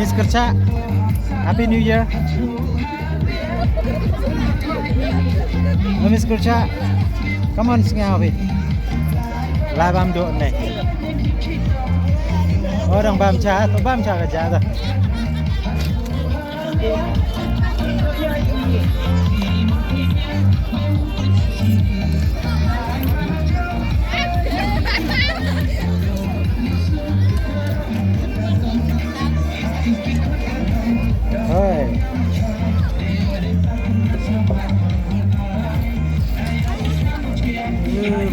Miss Kerja, Happy New Year. Miss Kerja, come on sing Happy. La bam do này. Đang bam cha cái cha rồi. Thôi.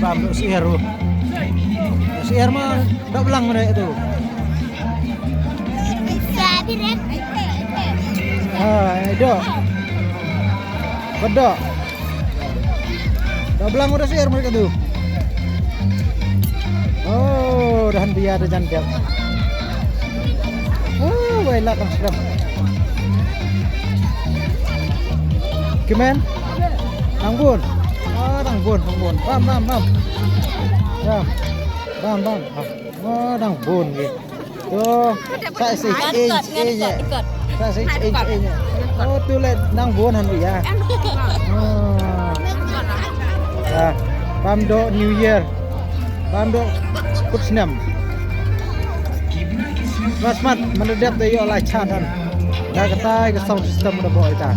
Bam do siar lu. Siar mah dak belang mereka itu. Itu. Bedok. Dak belang udah siar mereka tuh. Oh, dah henti ada jantiap. Oh, baiklah kan sedap. Kimen? Tanggun. Oh, tanggun. Bam. Oh, tanggun gitu. Tuh, saya inch-nya. Oh, tuh lihat tanggun hantu ya. Oh. Ya, Pamdo New Year. Pamdo Kutsnam. Rasmat menedap dari oleh cadan. Dah kata ke sound system udah bawa itu.